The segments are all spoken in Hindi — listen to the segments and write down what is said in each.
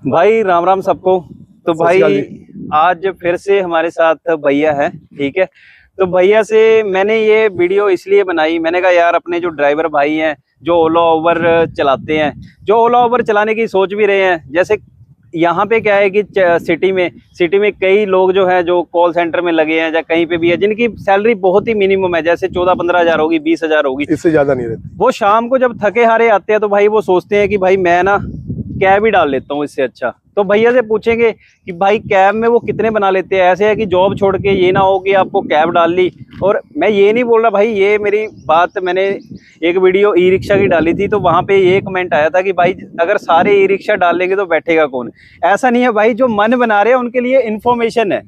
भाई राम राम सबको। तो भाई आज फिर से हमारे साथ भैया है, ठीक है। तो भैया से मैंने ये वीडियो इसलिए बनाई, मैंने कहा यार अपने जो ड्राइवर भाई हैं जो ओला उबर चलाते हैं, जो ओला उबर चलाने की सोच भी रहे हैं, जैसे यहाँ पे क्या है कि सिटी में कई लोग जो है जो कॉल सेंटर में लगे हैं या कहीं पे भी है, जिनकी सैलरी बहुत ही मिनिमम है, जैसे 14-15 हजार होगी, 20 हजार होगी, इससे ज्यादा नहीं रहती। वो शाम को जब थके हारे आते हैं तो भाई वो सोचते हैं कि भाई मैं ना कैब ही डाल लेता हूँ इससे अच्छा। तो भैया से पूछेंगे कि भाई कैब में वो कितने बना लेते हैं। ऐसे है कि जॉब छोड़ के ये ना हो कि आपको कैब डाल ली। और मैं ये नहीं बोल रहा भाई, ये मेरी बात मैंने एक वीडियो ई रिक्शा की डाली थी, तो वहां पे ये कमेंट आया था कि भाई अगर सारे ई रिक्शा डाल लेंगे तो बैठेगा कौन। ऐसा नहीं है भाई, जो मन बना रहे हैं उनके लिए इन्फॉर्मेशन है,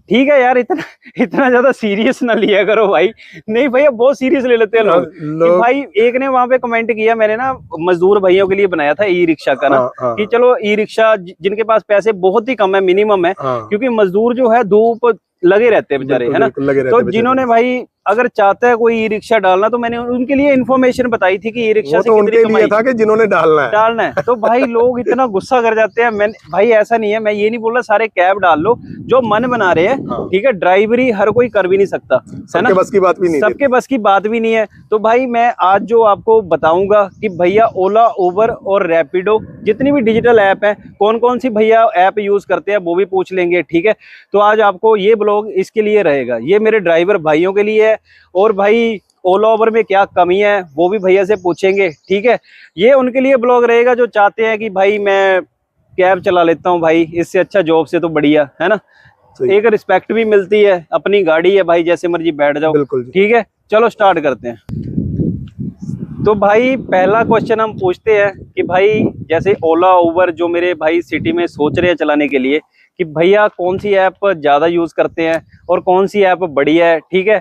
ठीक है यार। इतना ज्यादा सीरियस ना लिया करो भाई। नहीं भैया बहुत सीरियस ले लेते हैं लोग कि भाई एक ने वहां पे कमेंट किया, मैंने ना मजदूर भाइयों के लिए बनाया था ई रिक्शा का ना, कि चलो ई रिक्शा जिनके पास पैसे बहुत ही कम है, मिनिमम है, क्योंकि मजदूर जो है धूप लगे रहते हैं बेचारे, है ना। तो जिन्होंने भाई अगर चाहता है कोई ई रिक्शा डालना, तो मैंने उनके लिए इन्फॉर्मेशन बताई थी कि ई रिक्शा से कितनी कमाई था कि जिन्होंने डालना है। तो भाई लोग इतना गुस्सा कर जाते हैं। मैंने भाई ऐसा नहीं है, मैं ये नहीं बोल रहा सारे कैब डाल लो, जो मन बना रहे हैं, ठीक है। ड्राइवरी हर कोई कर भी नहीं सकता, है ना, सबके बस की बात भी नहीं, सबके बस की बात भी नहीं है। तो भाई मैं आज जो आपको बताऊंगा कि भैया ओला उबर और रैपिडो जितनी भी डिजिटल ऐप है, कौन कौन सी भैया ऐप यूज करते हैं वो भी पूछ लेंगे, ठीक है। तो आज आपको ये ब्लॉग इसके लिए रहेगा, ये मेरे ड्राइवर भाइयों के लिए है। और भाई ओला उबर में क्या कमी है वो भी भैया से पूछेंगे, ठीक है। ये उनके लिए ब्लॉग रहेगा जो चाहते हैं कि भाई मैं कैब चला लेता हूँ भाई, इससे अच्छा जॉब से तो बढ़िया, है ना। एक रिस्पेक्ट भी मिलती है, अपनी गाड़ी है भाई, जैसे मर्जी बैठ जाओ, बिल्कुल ठीक है। चलो स्टार्ट करते हैं। तो भाई पहला क्वेश्चन हम पूछते हैं कि भाई जैसे ओला उबर जो मेरे भाई सिटी में सोच रहे हैं चलाने के लिए, कि भैया कौन सी ऐप ज्यादा यूज करते हैं और कौन सी ऐप बढ़िया है, ठीक है।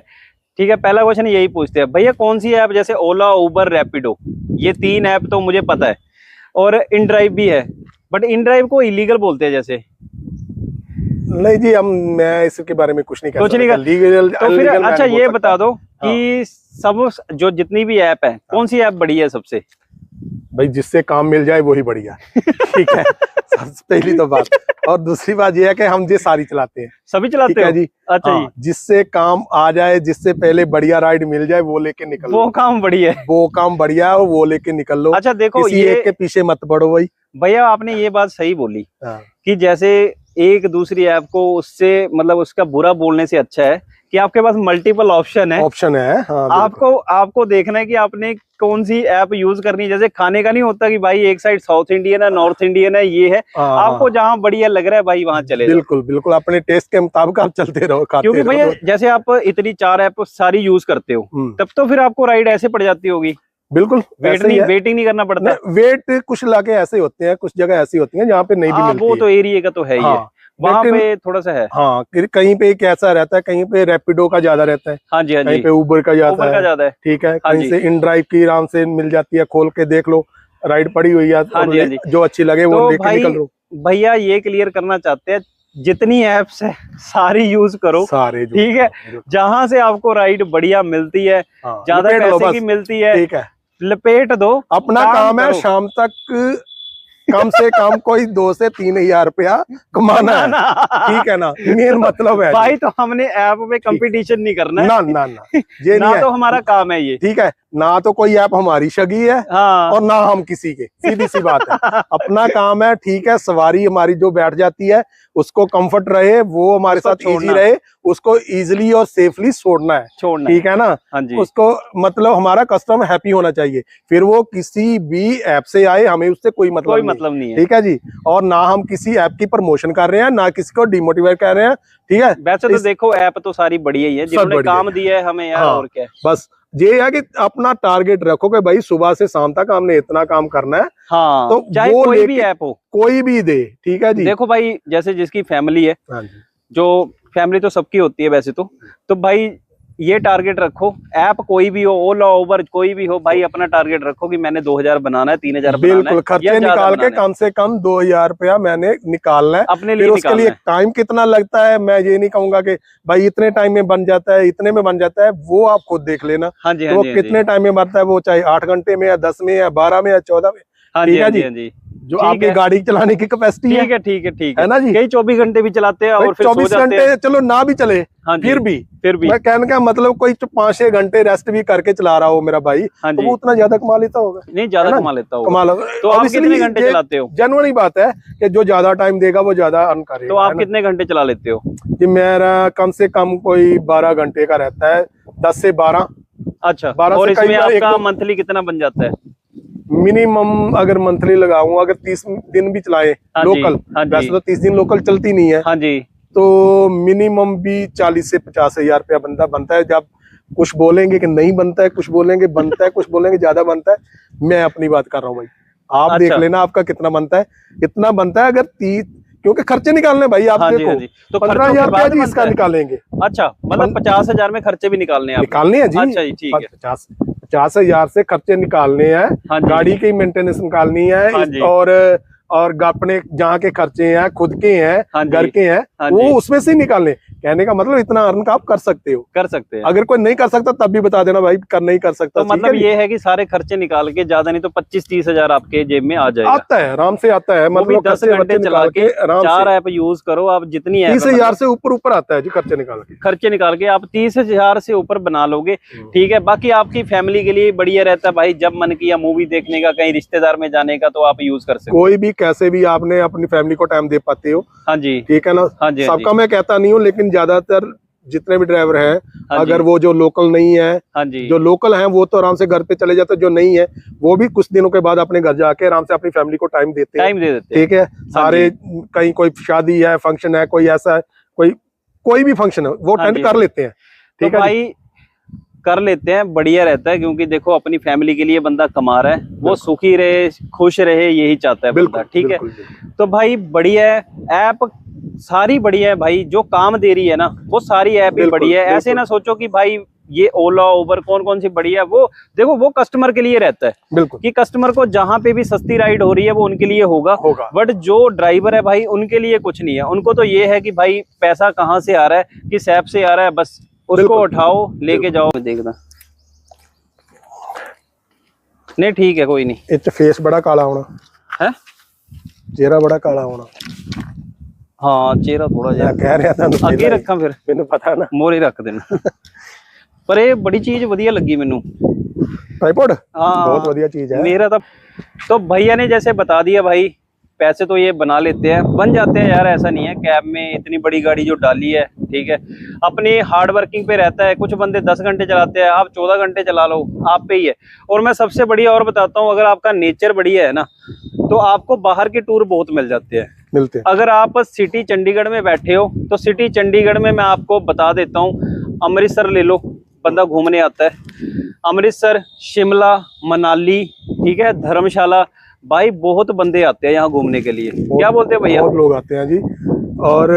ठीक है, पहला क्वेश्चन यही पूछते हैं, भैया कौन सी ऐप, जैसे ओला उबर रैपिडो, ये तीन ऐप तो मुझे पता है, और इनड्राइव भी है, बट इनड्राइव को इलीगल बोलते हैं जैसे। नहीं जी, मैं इसके बारे में कुछ नहीं कह सकता। लीगल तो फिर अच्छा ये बता दो कि सब जो जितनी भी ऐप है, कौन सी ऐप बढ़िया है सबसे। भाई जिससे काम मिल जाए वही बढ़िया, ठीक है। सबसे पहली तो बात, और दूसरी बात ये है कि हम ये सारी चलाते हैं, सभी चलाते हैं जी। अच्छा जी, जिससे काम आ जाए, जिससे पहले बढ़िया राइड मिल जाए वो लेके निकल, वो काम बढ़िया है, वो काम बढ़िया है, वो लेके निकल लो। अच्छा देखो, किसी एक के पीछे मत पड़ो भाई। भैया आपने ये बात सही बोली कि जैसे एक दूसरी ऐप को उससे मतलब उसका बुरा बोलने से अच्छा है कि आपके पास मल्टीपल ऑप्शन है। हाँ, आपको देखना है कि आपने कौन सी ऐप यूज करनी है। जैसे खाने का नहीं होता कि भाई एक साइड साउथ इंडियन है, नॉर्थ इंडियन है, ये है, आपको जहाँ बढ़िया लग रहा है भाई वहां चले। बिल्कुल बिल्कुल, अपने टेस्ट के मुताबिक आप चलते रहो, क्योंकि भैया जैसे आप इतनी 4 ऐप सारी यूज करते हो, तब तो फिर आपको राइड ऐसे पड़ जाती होगी। बिल्कुल, वेटिंग नहीं करना पड़ता। वेट कुछ इलाके ऐसे होते हैं, कुछ जगह ऐसी होती है जहाँ पे नहीं भी मिलती। वो तो एरिया का तो है ही है, वहाँ पे थोड़ा सा है। हाँ, कहीं पे कैसा रहता है, कहीं पे रैपिडो का ज्यादा रहता है, हाँ जी, कहीं पे उबर का ज्यादा है, ठीक है। कहीं से इन ड्राइव की आराम से मिल जाती है, खोल के देख लो, राइड पड़ी हुई है, जो अच्छी लगे वो लेके निकल लो। भैया ये क्लियर करना चाहते हैं, जितनी एप्स है सारी यूज करो, सारे, ठीक है। जहां से आपको राइड बढ़िया मिलती है, ज्यादा पैसे की मिलती है, ठीक है, लपेट दो। अपना काम है शाम तक कम से कम कोई 2 से 3 हजार रुपया कमाना है, ठीक है ना। मेन मतलब है भाई, तो हमने ऐप पे कंपटीशन नहीं करना है, ना ये ना, तो हमारा काम है ये, ठीक है ना। तो कोई ऐप हमारी शगी है, हाँ, और ना हम किसी के, सीधी सी बात है। अपना काम है, ठीक है। सवारी हमारी जो बैठ जाती है उसको कंफर्ट रहे, वो हमारे साथ इजी रहे, उसको इजीली और सेफली छोड़ना है, ठीक है ना। हाँ जी, उसको मतलब हमारा कस्टमर हैप्पी होना चाहिए, फिर वो किसी भी ऐप से आए, हमें उससे कोई मतलब नहीं है, ठीक है जी। और ना हम किसी ऐप की प्रमोशन कर रहे हैं, ना किसी को डिमोटिवेट कर रहे हैं, ठीक है। वैसे तो देखो ऐप तो सारी बढ़िया ही है, जिन्होंने काम दिया है हमें यार, और क्या। बस ये है कि अपना टारगेट रखो कि भाई सुबह से शाम तक हमने इतना काम करना है, हाँ, तो चाहे कोई भी ऐप हो, कोई भी दे, ठीक है जी। देखो भाई जैसे जिसकी फैमिली है, हाँ जी, जो फैमिली तो सबकी होती है वैसे तो भाई ये टारगेट रखो, ऐप कोई भी हो, ओला उबर कोई भी हो, भाई अपना टारगेट रखो कि मैंने 2000 बनाना है, 3000 बनाना है, बिल्कुल खर्चे निकाल के कम से कम 2000 रुपया मैंने निकालना है अपने लिए। उसके लिए टाइम कितना लगता है, मैं ये नहीं कहूंगा कि भाई इतने टाइम में बन जाता है, इतने में बन जाता है, वो आप खुद देख लेना। तो कितने टाइम में बनता है, वो चाहे 8 घंटे में या 10 में या 12 में या 14 में, ठीक है जी। जो आपकी गाड़ी चलाने की कैपेसिटी है। ठीक है ना जी। कई 24 घंटे भी चलाते हैं और फिर 24 घंटे चलो ना भी चले, हाँ फिर भी मैं कहने का मतलब कोई 5-6 घंटे रेस्ट भी करके चला रहा हो मेरा भाई, तो वो उतना ज्यादा कमा लेता होगा। नहीं ज्यादा कमा लेता होगा। तो आप कितने घंटे चलाते हो? जेन्युइन बात है कि जो ज्यादा टाइम देगा वो ज्यादा अर्न करेगा। तो आप कितने घंटे चला लेते हो? जी मेरा कम से कम कोई 12 घंटे का रहता है, 10 से 12। अच्छा, 12 और इसमें आपका मंथली कितना बन जाता है? मिनिमम अगर मंथली लगाऊं, अगर 30 दिन भी चलाए लोकल, वैसे तो 30 दिन लोकल चलती नहीं है, हाँ जी, तो मिनिमम भी 40 से 50 हजार रुपया बंदा बनता है। जब कुछ बोलेंगे कि नहीं बनता है, कुछ बोलेंगे बनता है, कुछ बोलेंगे ज्यादा बनता है। मैं अपनी बात कर रहा हूँ भाई, आप देख लेना आपका कितना बनता है। इतना बनता है अगर 30, क्योंकि खर्चे निकालने भाई आप देखो, तो 15,000 रुपया जी इसका निकालेंगे। अच्छा, मतलब 50,000 में खर्चे भी निकालने हैं जी। अच्छा जी, ठीक है। 50,000 से खर्चे निकालने हैं, गाड़ी की मेंटेनेंस निकालनी है, और अपने जहाँ के खर्चे हैं, खुद के हैं, घर के हैं, वो उसमें से निकालने। कहने का मतलब इतना अर्न आप कर सकते हो, कर सकते हैं। अगर कोई नहीं कर सकता तब भी बता देना भाई, कर नहीं कर सकता। तो मतलब ये है कि सारे खर्चे निकाल के ज्यादा नहीं तो 25-30 हजार आपके जेब में आ जाएगा। आता है, आराम से आता है। मतलब 10 घंटे चला के 4 ऐप यूज करो आप, जितनी 30,000 से ऊपर आता है जी खर्चे निकाल के आप 30,000 से ऊपर बना लोगे। ठीक है, बाकी आपकी फैमिली के लिए बढ़िया रहता है भाई। जब मन किया मूवी देखने का, कहीं रिश्तेदार में जाने का, तो आप यूज कर सकते हो। कोई भी कैसे भी आपने अपनी फैमिली को टाइम दे पाते हो। हाँ जी, ठीक है ना। हाँ जी, सबका मैं कहता नहीं हूँ, लेकिन ज्यादातर जितने भी ड्राइवर हैं, अगर वो जो लोकल नहीं है, जो लोकल हैं वो तो आराम से घर पे चले जाते, जो नहीं है वो भी कुछ दिनों के बाद अपने घर जाके आराम से अपनी फैमिली को टाइम देते हैं। ठीक है, सारे कहीं कोई शादी है, फंक्शन है, कोई ऐसा है, कोई भी फंक्शन है, वो अटेंड कर लेते हैं। ठीक है भाई, कर लेते हैं, बढ़िया रहता है। क्योंकि देखो अपनी फैमिली के लिए बंदा कमा रहा है, वो सुखी रहे, खुश रहे, यही चाहता है बंदा। ठीक है, तो भाई बढ़िया है, ऐप सारी बढ़िया है भाई। जो काम दे रही है ना, वो सारी ऐप ही बढ़िया है। ऐसे ना सोचो कि भाई ये ओला उबर कौन सी बढ़िया है। वो देखो, वो कस्टमर के लिए रहता है, बिल्कुल, कि कस्टमर को जहां पे भी सस्ती राइड हो रही है वो उनके लिए होगा। बट जो ड्राइवर है भाई, उनके लिए कुछ नहीं है। उनको तो ये है कि भाई पैसा कहाँ से आ रहा है, किस ऐप से आ रहा है, बस उसको उठाओ, लेके जाओ। देखना नहीं, ठीक है, कोई नहीं। इच फेस बड़ा काला होना है, चेहरा बड़ा काला होना। हाँ, चेहरा थोड़ा जा कह रहा था अगे रखा, फिर मैंने पता ना, मोरे रख देना। पर ये बड़ी चीज वधिया लगी मैनू, ट्राइपॉड। हाँ, बहुत वधिया चीज है मेरा। तो भैया ने जैसे बता दिया भाई, पैसे तो ये बना लेते हैं, बन जाते हैं यार। ऐसा नहीं है, कैब में इतनी बड़ी गाड़ी जो डाली है, ठीक है, अपनी हार्ड वर्किंग पे रहता है। कुछ बंदे 10 घंटे चलाते हैं, आप 14 घंटे चला लो, आप पे ही है। और मैं सबसे बढ़िया और बताता हूँ, अगर आपका नेचर बढ़िया है ना, तो आपको बाहर के टूर बहुत मिलते हैं। अगर आप सिटी चंडीगढ़ में बैठे हो, तो सिटी चंडीगढ़ में मैं आपको बता देता हूँ, अमृतसर ले लो, बंदा घूमने आता है। अमृतसर, शिमला, मनाली, ठीक है, धर्मशाला, भाई बहुत बंदे आते हैं यहाँ घूमने के लिए। क्या बोलते हैं भैया? बहुत लोग आते हैं जी। और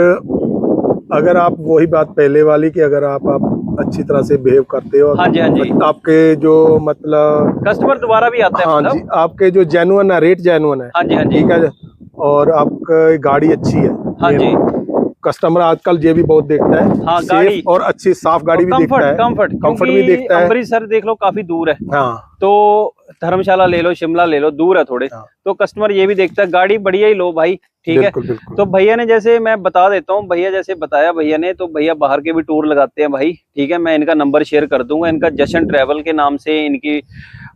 अगर आप वही बात पहले वाली कि अगर आप अच्छी तरह से बिहेव करते हो, हाँ जी, हाँ जी, आपके जो मतलब कस्टमर दोबारा भी आता है। हाँ जी, आपके जो जेन्युइन है, रेट जेन्युइन है, हाँ जी, हाँ जी, ठीक है, और आपकी गाड़ी अच्छी है, हाँ जी, कस्टमर आजकल ये भी बहुत देखता है। हाँ, गाड़ी और अच्छी साफ गाड़ी भी देखता है, कंफर्ट भी देखता है। अमृतसर देख लो, काफी दूर है। हाँ, तो धर्मशाला ले लो, शिमला ले लो, दूर है थोड़े। हाँ, तो कस्टमर ये भी देखता है, गाड़ी बढ़िया ही लो भाई। ठीक है, तो भैया ने जैसे मैं बता देता हूँ, भैया जैसे बताया भैया ने, तो भैया बाहर के भी टूर लगाते हैं भाई। ठीक है, मैं इनका नंबर शेयर कर दूंगा। इनका जशन ट्रैवल के नाम से इनकी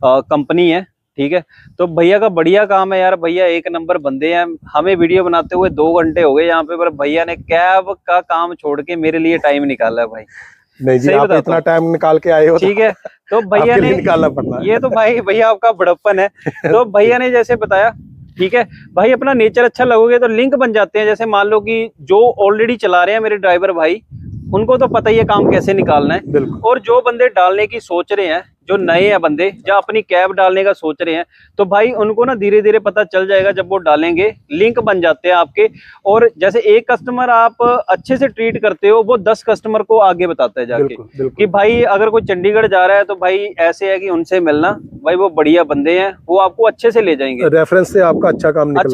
कंपनी है। ठीक है, तो भैया का बढ़िया काम है यार। भैया एक नंबर बंदे हैं। हमें वीडियो बनाते हुए 2 घंटे हो गए यहाँ पे, पर भैया ने कैब का काम छोड़ के मेरे लिए टाइम निकाला है भाई। नहीं जी, आप इतना टाइम निकाल के आए हो। ठीक है, तो भैया ने निकालना पड़ना है। ये तो भाई भैया आपका बड़प्पन है। तो भैया ने जैसे बताया, ठीक है भाई, अपना नेचर अच्छा लगोगे तो लिंक बन जाते हैं। जैसे मान लो कि जो ऑलरेडी चला रहे हैं मेरे ड्राइवर भाई, उनको तो पता ही है काम कैसे निकालना है। और जो बंदे डालने की सोच रहे हैं, जो नए हैं बंदे, जो अपनी कैब डालने का सोच रहे हैं, तो भाई उनको ना धीरे धीरे पता चल जाएगा। जब वो डालेंगे, लिंक बन जाते हैं आपके। और जैसे एक कस्टमर आप अच्छे से ट्रीट करते हो, वो 10 कस्टमर को आगे बताता है जाके कि भाई अगर कोई चंडीगढ़ जा रहा है तो भाई ऐसे है कि उनसे मिलना, भाई वो बढ़िया बंदे हैं, वो आपको अच्छे से ले जाएंगे। रेफरेंस से आपका अच्छा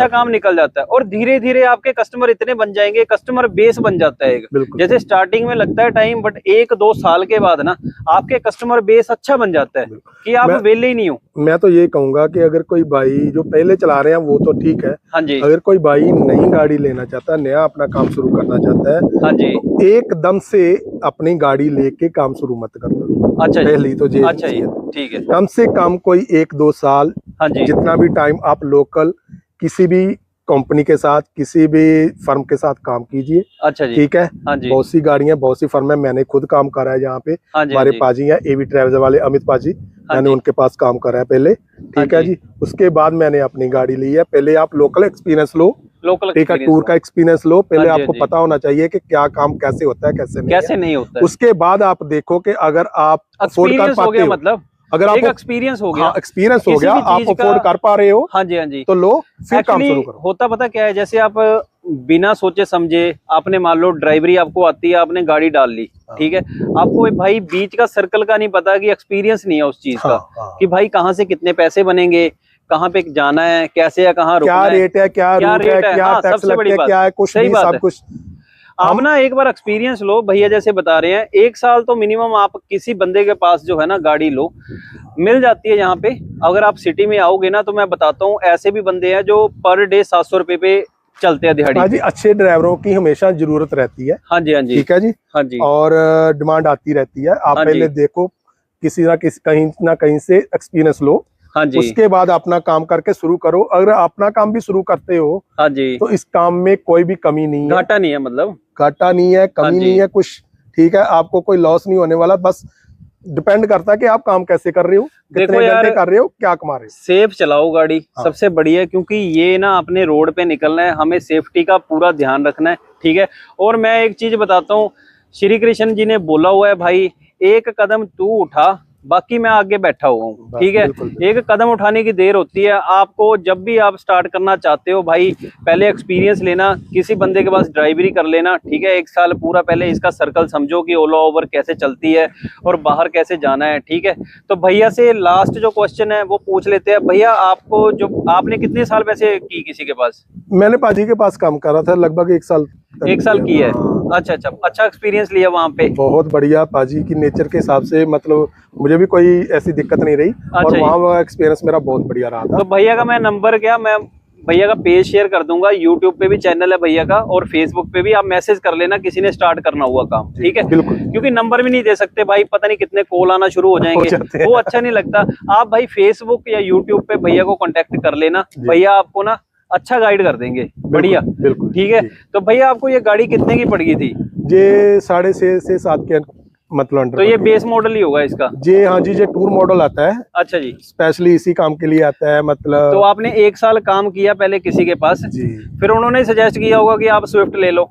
काम निकल जाता है। और धीरे धीरे आपके कस्टमर इतने बन जाएंगे, कस्टमर बेस बन जाता है। जैसे स्टार्टिंग में लगता है टाइम, बट 1-2 साल के बाद ना आपके कस्टमर बेस अच्छा बन जाता है। जाता है कि आप वेले ही नहीं हो। मैं तो ये कहूंगा कि अगर कोई भाई जो पहले चला रहे हैं वो तो ठीक है, हाँ जी, अगर कोई भाई नई गाड़ी लेना चाहता है, नया अपना काम शुरू करना चाहता है, हाँ जी, तो एकदम से अपनी गाड़ी लेके काम शुरू मत करना। अच्छा पहली तो ये अच्छा जी, ठीक है, कम से कम कोई 1-2 साल, हाँ जी, जितना भी टाइम आप लोकल किसी भी कंपनी के साथ, किसी भी फर्म के साथ काम कीजिए। अच्छा जी, ठीक है, हाँ जी, बहुत सी गाड़ियां, बहुत सी फर्म है, मैंने खुद काम करा है यहाँ पे। हाँ जी, हमारे पाजी हैं एवी ट्रैवल्स वाले अमित पाजी, मैंने उनके पास काम करा है पहले। ठीक है जी, उसके बाद मैंने अपनी गाड़ी ली है। पहले आप लोकल एक्सपीरियंस लो, लोकल ठीक है, टूर का एक्सपीरियंस लो, पहले हाँ जी, आपको हाँ जी। पता होना चाहिए कि क्या काम कैसे होता है, कैसे नहीं होता है। उसके बाद आप देखो कि अगर आप अफोर्ड कर एक्सपीरियंस हो पाते गया, हो, मतलब अगर आप एक्सपीरियंस हो गया, हाँ, एक्सपीरियंस हो किसी गया, भी आप चीज अफोर्ड का, कर पा रहे हो, हाँ जी, हाँ जी, तो लो, फिर काम एक्चुअली शुरू करो। होता पता क्या है, जैसे आप बिना सोचे समझे आपने मान लो ड्राइवरी आपको आती है, आपने गाड़ी डाल ली, ठीक है, आपको भाई बीच का सर्कल का नहीं पता, कि एक्सपीरियंस नहीं है उस चीज का, कि भाई कहाँ से कितने पैसे बनेंगे, कहाँ पे जाना है, कैसे या कहाँ रुकना क्या है, रेट है, क्या रूट है, क्या हाँ, टैक्स सबसे बड़ी लगते हैं, बात, क्या है, कुछ सही नहीं, बात सब है। कुछ आप ना एक बार एक्सपीरियंस लो, भैया जैसे बता रहे हैं, 1 साल तो मिनिमम आप किसी बंदे के पास जो है ना गाड़ी लो, मिल जाती है यहाँ पे। अगर आप सिटी में आओगे ना, तो मैं बताता हूँ, ऐसे भी बंदे हैं जो पर डे 700 रुपए पे चलते हैं दिहाड़ी। हाँ जी, अच्छे ड्राइवरों की हमेशा जरूरत रहती है। हाँ जी, हाँ जी, ठीक है जी, हाँ जी, और डिमांड आती रहती है। आप हाँ पहले जी, देखो, किसी कहीं ना कहीं से एक्सपीरियंस लो, हाँ जी, उसके बाद अपना काम करके शुरू करो। अगर अपना काम भी शुरू करते हो, हाँ जी, तो इस काम में कोई भी कमी नहीं है, घाटा नहीं है, मतलब घाटा नहीं है, कमी नहीं है कुछ। ठीक है, आपको कोई लॉस नहीं होने वाला, बस डिपेंड करता है कि आप काम कैसे कर रहे हो, कितने घंटे कर रहे हो, क्या कमा रहे हो। सेफ चलाओ गाड़ी, हाँ। सबसे बढ़िया, क्योंकि ये ना अपने रोड पे निकलना है, हमें सेफ्टी का पूरा ध्यान रखना है, ठीक है। और मैं एक चीज बताता हूँ, श्री कृष्ण जी ने बोला हुआ है, भाई एक कदम तू उठा, बाकी मैं आगे बैठा हुआ हूँ, ठीक है। एक कदम उठाने की देर होती है। आपको जब भी आप स्टार्ट करना चाहते हो भाई, पहले एक्सपीरियंस लेना, किसी बंदे के पास ड्राइवरी कर लेना, ठीक है। 1 साल पूरा पहले इसका सर्कल समझो कि ओला ओवर कैसे चलती है और बाहर कैसे जाना है, ठीक है। तो भैया से लास्ट जो क्वेश्चन है वो पूछ लेते हैं। भैया आपको जो आपने कितने साल वैसे की किसी के पास? मैंने पाजी के पास काम करा था लगभग 1 साल। 1 साल की है, अच्छा अच्छा, अच्छा एक्सपीरियंस लिया वहाँ पे? बहुत बढ़िया, पाजी की नेचर के हिसाब से मतलब मुझे भी कोई ऐसी दिक्कत नहीं रही। अच्छा, और वहाँ एक्सपीरियंस मेरा बहुत बढ़िया रहा था। तो भैया का मैं नंबर क्या, मैं भैया का पेज शेयर कर दूंगा, यूट्यूब पे भी चैनल है भैया का, और फेसबुक पे भी आप मैसेज कर लेना किसी ने स्टार्ट करना हुआ काम, ठीक है। बिल्कुल, क्योंकि नंबर भी नहीं दे सकते भाई, पता नहीं कितने कॉल आना शुरू हो जाएंगे, वो अच्छा नहीं लगता। आप भाई फेसबुक या यूट्यूब पे भैया को कॉन्टेक्ट कर लेना, भैया आपको ना अच्छा गाइड कर देंगे, बढ़िया, बिल्कुल, ठीक है। तो भैया आपको ये गाड़ी कितने की पड़ गई थी? ये 6.5 से 7 के मतलब अंडर। तो ये बेस मॉडल ही होगा इसका? जी हाँ जी, ये टूर मॉडल आता है। अच्छा जी, स्पेशली इसी काम के लिए आता है, मतलब। तो आपने 1 साल काम किया पहले किसी के पास जी, फिर उन्होंने सजेस्ट किया होगा कि आप स्विफ्ट ले लो?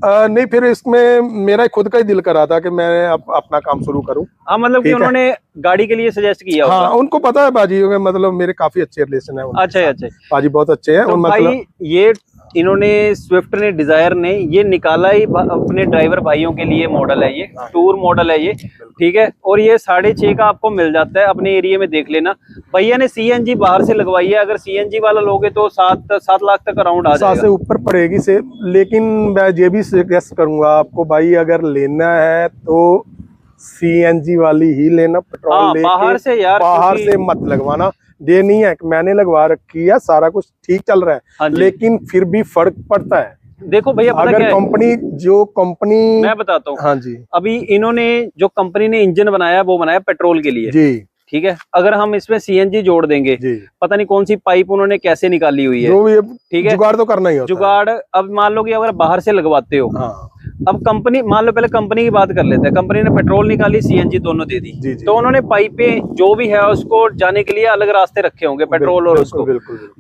नहीं, फिर इसमें मेरा खुद का ही दिल कर रहा था कि मैं अपना काम शुरू करूं। हाँ, मतलब कि उन्होंने गाड़ी के लिए सजेस्ट किया होगा। हाँ, उनको पता है बाजी, मतलब मेरे काफी अच्छे रिलेशन है उनके अच्छा साथ। अच्छा, बाजी बहुत अच्छे हैं। तो भाई ये इन्होंने स्विफ्ट ने, डिजायर ने ये निकाला ही अपने ड्राइवर भाइयों के लिए मॉडल है, ये टूर मॉडल है ये, ठीक है। और ये 6.5 का आपको मिल जाता है, अपने एरिया में देख लेना। भैया ने सीएनजी बाहर से लगवाई है, अगर सीएनजी वाला लोगे तो 7 लाख तक अराउंड आ जाएगा, 7 से ऊपर पड़ेगी से। लेकिन मैं ये भी सजेस्ट करूंगा आपको भाई, अगर लेना है तो सीएनजी वाली ही लेना, पेट्रोल लेके बाहर से यार, बाहर से मत लगवाना। ये नहीं है कि मैंने लगवा रखी है, सारा कुछ ठीक चल रहा है, लेकिन फिर भी फर्क पड़ता है। देखो भैया, अगर कंपनी मैं बताता हूँ, हाँ जी, अभी इन्होंने जो कंपनी ने इंजन बनाया वो बनाया पेट्रोल के लिए जी, ठीक है। अगर हम इसमें सीएनजी जोड़ देंगे, पता नहीं कौन सी पाइप उन्होंने कैसे निकाली हुई है, जो भी, ठीक है, जुगाड़ तो करना ही होता है। जुगाड़ अब मान लो कि अगर बाहर से लगवाते हो, अब कंपनी, मान लो पहले कंपनी की बात कर लेते हैं, कंपनी ने पेट्रोल निकाली, सीएनजी दोनों दे दी, तो उन्होंने पाइपें जो भी है उसको जाने के लिए अलग रास्ते रखे होंगे, पेट्रोल और उसको।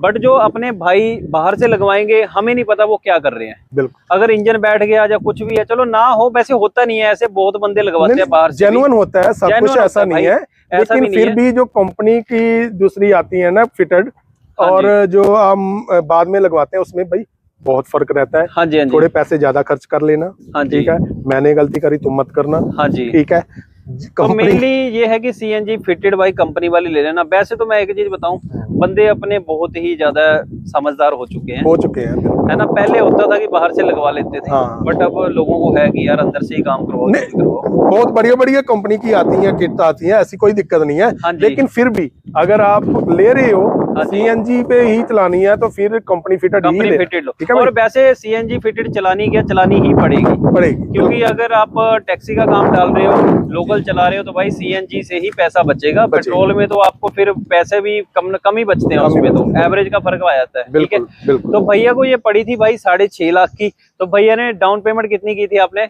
बट जो अपने भाई बाहर से लगवाएंगे, हमें नहीं पता वो क्या कर रहे हैं। अगर इंजन बैठ गया या कुछ भी है, चलो ना हो, वैसे होता नहीं है, ऐसे बहुत बंदे लगवाते हैं बाहर से, जेन्युइन होता है सब कुछ, ऐसा नहीं है। लेकिन फिर भी जो कंपनी की दूसरी आती है ना फिटेड, और जो हम बाद में लगवाते हैं, उसमें भाई बहुत फर्क रहता है। हाँ जी, हाँ जी, थोड़े पैसे ज्यादा खर्च कर लेना, हाँ ठीक है। मैंने गलती करी, तुम मत करना, हाँ जी, ठीक है। तो मेनली ये है कि सीएनजी फिटेड भाई कंपनी वाली ले लेना। वैसे तो मैं एक चीज बताऊं, बंदे अपने बहुत ही ज्यादा समझदार हो चुके हैं है ना। पहले होता था कि बाहर से लगवा लेते थे, बट अब लोगों को है कि यार अंदर से ही काम करवाओ। बहुत बढ़िया बढ़िया कंपनी की आती है, किट आती है, ऐसी कोई दिक्कत नहीं है। लेकिन फिर भी अगर आप ले रहे हो सीएनजी पे ही चलानी है तो फिर कंपनी फिटेड लो। और वैसे सीएनजी फिटेड चलानी ही पड़ेगी, क्योंकि अगर आप टैक्सी का काम डाल रहे हो, लोकल चला रहे हो, तो भाई सीएनजी से ही पैसा बचेगा। पेट्रोल में तो आपको फिर पैसे भी कम ही बचते हैं, उसमें तो एवरेज का फर्क आ जाता है। ठीक है, तो भैया को ये पड़ी थी भाई 6.5 लाख की। तो भैया ने डाउन पेमेंट कितनी की थी आपने?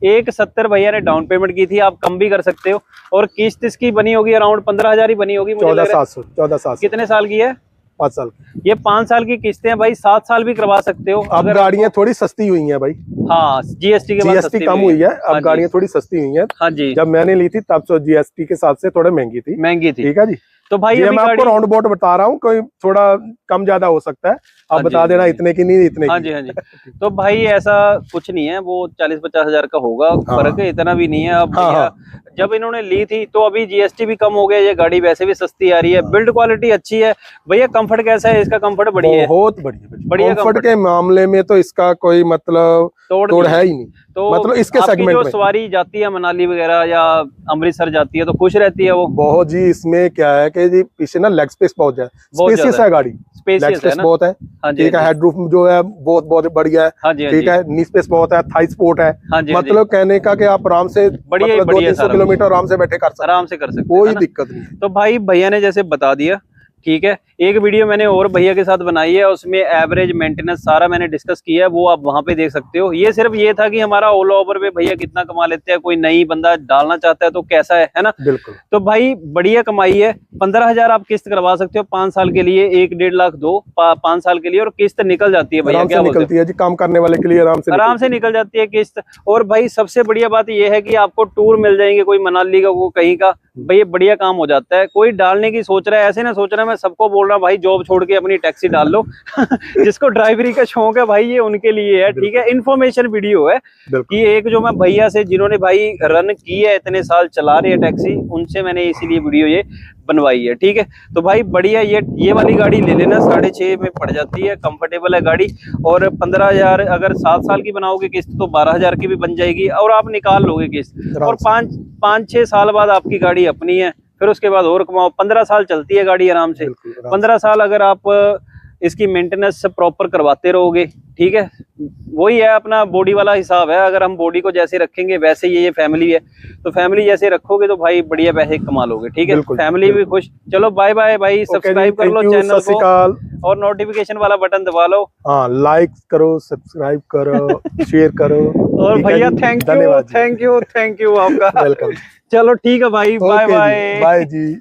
170 भैया ने डाउन पेमेंट की थी। आप कम भी कर सकते हो। और किस्त इसकी बनी होगी अराउंड 15,000 ही बनी होगी मुझे लग रहा है। 14,700। कितने साल की है? 5 साल। ये 5 साल की किस्तें हैं भाई, 7 साल भी करवा सकते हो। अब गाड़ियां थोड़ी सस्ती हुई हैं भाई। हाँ, जीएसटी के बाद जीएसटी कम हुई है, अब गाड़ियां थोड़ी सस्ती हुई हैं। हाँ जी, जब मैंने ली थी तब तो जीएसटी के हिसाब से थोड़ा महंगी थी। ठीक है जी। तो भाई मैं आपको राउंड अबाउट बता रहा हूँ, कोई थोड़ा कम ज्यादा हो सकता है, आप बता देना इतने की नहीं इतने की। हाँ जी। तो भाई ऐसा कुछ नहीं है, वो 40-50 हजार का होगा फर्क, इतना भी नहीं है। अब जब इन्होंने ली थी तो अभी जीएसटी भी कम हो गया, ये गाड़ी वैसे भी सस्ती आ रही है, बिल्ड क्वालिटी अच्छी है। भैया कंफर्ट कैसा है इसका? कंफर्ट बढ़िया है, बहुत बढ़िया कंफर्ट के मामले में तो इसका कोई मतलब तोड़ है ही नहीं। तो मतलब इसके सेगमेंट में सवारी जाती है मनाली वगैरह या अमृतसर जाती है तो खुश रहती है वो बहुत जी। इसमें क्या है कि जी पीछे ना लेग स्पेस बहुत है, स्पेसियस है गाड़ी, लेग स्पेस बहुत है। ठीक है, हेडरूफ जो है बहुत बढ़िया है। ठीक है, नी स्पेस बहुत है, थाई स्पोर्ट है। मतलब कहने का कि आप आराम से 200-300 किलोमीटर आराम से बैठे कर सकते, कोई दिक्कत नहीं। तो भाई भैया ने जैसे बता दिया, ठीक है। एक वीडियो मैंने और भैया के साथ बनाई है, उसमें एवरेज मेंटेनेंस सारा मैंने डिस्कस किया है, वो आप वहां पे देख सकते हो। ये सिर्फ ये था कि हमारा ओला उबर पे भैया कितना कमा लेते हैं, कोई नई बंदा डालना चाहता है तो कैसा है ना। बिल्कुल। तो भाई बढ़िया कमाई है। 15,000 आप किस्त करवा सकते हो 5 साल के लिए, 1-1.5 लाख दो 5 साल के लिए, और किस्त निकल जाती है भैया। क्या निकलती है जी, काम करने वाले के लिए आराम से निकल जाती है किस्त। और भाई सबसे बढ़िया बात यह है कि आपको टूर मिल जाएंगे, कोई मनाली का, वो कहीं का, भैया बढ़िया काम हो जाता है। कोई डालने की सोच रहा है, ऐसे ना सोच रहा है मैं सबको बोल रहा हूँ भाई जॉब छोड़ के अपनी टैक्सी डाल लो। जिसको ड्राइवरी का शौक है भाई, ये उनके लिए है। ठीक है, इन्फॉर्मेशन वीडियो है कि एक जो मैं भैया से जिन्होंने भाई रन की है, इतने साल चला रहे हैं टैक्सी, उनसे मैंने इसीलिए वीडियो ये बनवाई है। ठीक है, तो भाई बढ़िया ये वाली गाड़ी ले लेना, 6.5 में पड़ जाती है, कंफर्टेबल है गाड़ी। और 15,000 अगर 7 साल की बनाओगे किस्त तो 12,000 की भी बन जाएगी, और आप निकाल लोगे किस्त। और 5-6 साल बाद आपकी गाड़ी अपनी है, फिर उसके बाद और कमाओ। 15 साल चलती है गाड़ी आराम से। 15 साल अगर आप इसकी मेंटेनेंस प्रॉपर करवाते रहोगे, ठीक है। वही है अपना बॉडी वाला हिसाब है, अगर हम बॉडी को जैसे रखेंगे वैसे ये फैमिली है, तो फैमिली जैसे रखोगे तो भाई बढ़िया पैसे कमा लोगे। ठीक है, फैमिली भी खुश। चलो बाय बाय भाई, सब्सक्राइब कर लो चैनल को और नोटिफिकेशन वाला बटन दबा लो। हाँ, लाइक करो, सब्सक्राइब करो, शेयर करो। और भैया थैंक यू आपका। वेलकम। चलो ठीक है भाई, बाय बाय। बाय जी।